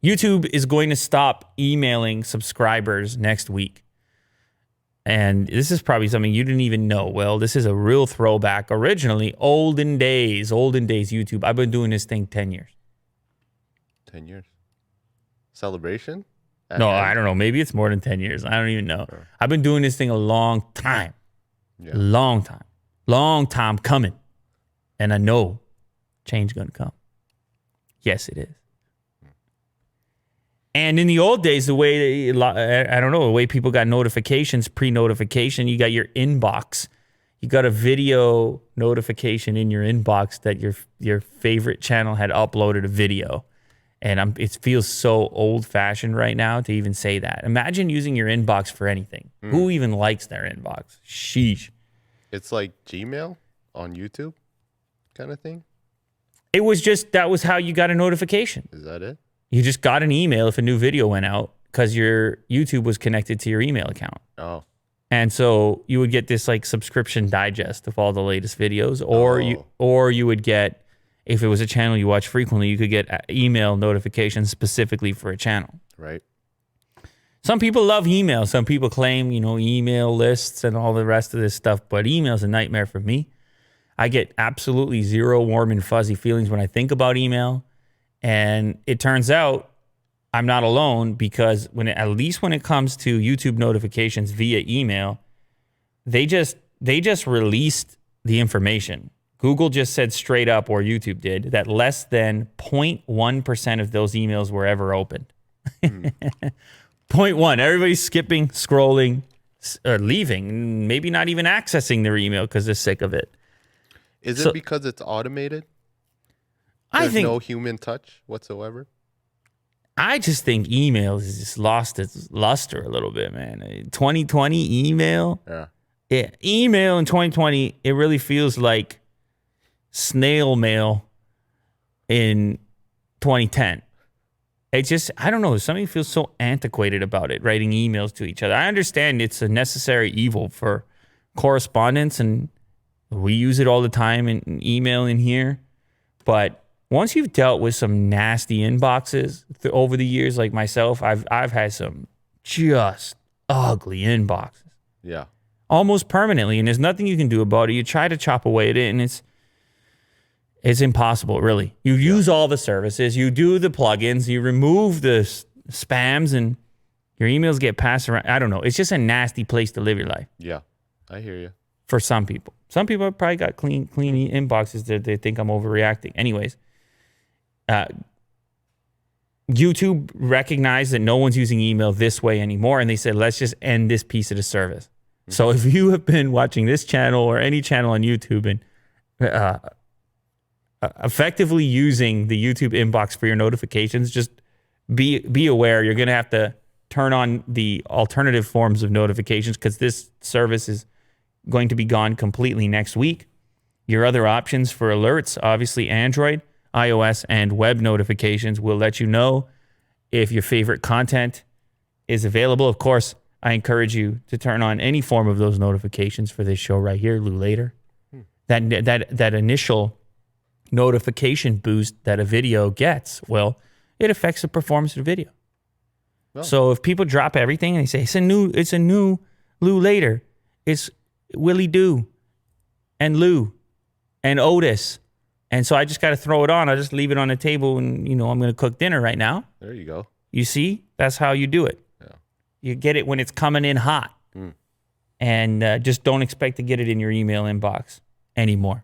YouTube is going to stop emailing subscribers next week. And this is probably something you didn't even know. Well, this is a real throwback. Originally, olden days YouTube. I've been doing this thing 10 years. 10 years. Celebration? No, I don't know. Maybe it's more than 10 years. I don't even know. Sure. I've been doing this thing a long time. Yeah. Long time. Long time coming. And I know change going to come. Yes, it is. And in the old days, the way, I don't know, the way people got notifications, pre-notification, you got your inbox. You got a video notification in your inbox that your favorite channel had uploaded a video. And it feels so old-fashioned right now to even say that. Imagine using your inbox for anything. Who even likes their inbox? Sheesh. It's like Gmail on YouTube kind of thing? It was just, that was how you got a notification. Is that it? You just got an email if a new video went out because your YouTube was connected to your email account. Oh. And so you would get this like subscription digest of all the latest videos, or you would get, if it was a channel you watch frequently, you could get email notifications specifically for a channel. Right. Some people love email. Some people claim, email lists and all the rest of this stuff, but email's a nightmare for me. I get absolutely zero warm and fuzzy feelings when I think about email. And it turns out I'm not alone, because at least when it comes to YouTube notifications via email, they just released the information. Google just said straight up, or YouTube did, that less than 0.1% of those emails were ever opened. 0.1. Everybody's skipping, scrolling, or leaving, maybe not even accessing their email because they're sick of it. Is it because it's automated? There's no human touch whatsoever? I just think email has just lost its luster a little bit, man. 2020 email? Yeah. Email in 2020, it really feels like snail mail in 2010. It just, I don't know, something feels so antiquated about it, writing emails to each other. I understand it's a necessary evil for correspondence, and we use it all the time in email in here. But once you've dealt with some nasty inboxes over the years, like myself, I've had some just ugly inboxes. Yeah. Almost permanently, and there's nothing you can do about it. You try to chop away at it, and it's impossible, really. You use all the services, you do the plugins, you remove the spams, and your emails get passed around. I don't know. It's just a nasty place to live your life. Yeah, I hear you. For some people. Some people have probably got clean inboxes that they think I'm overreacting. Anyways, YouTube recognized that no one's using email this way anymore, and they said, let's just end this piece of the service. Mm-hmm. So if you have been watching this channel or any channel on YouTube and effectively using the YouTube inbox for your notifications, just be aware you're going to have to turn on the alternative forms of notifications, because this service is going to be gone completely next week. Your other options for alerts, obviously Android, iOS, and web notifications will let you know if your favorite content is available. Of course, I encourage you to turn on any form of those notifications for this show right here, Lou Later. That initial notification boost that a video gets, well, it affects the performance of the video. Well, so if people drop everything and they say, it's a new Lou Later, it's Willie Doo and Lou and Otis, and so I just got to throw it on. I just leave it on the table, and I'm going to cook dinner right now. There you go. You see, that's how you do it. Yeah. You get it when it's coming in hot, and just don't expect to get it in your email inbox anymore.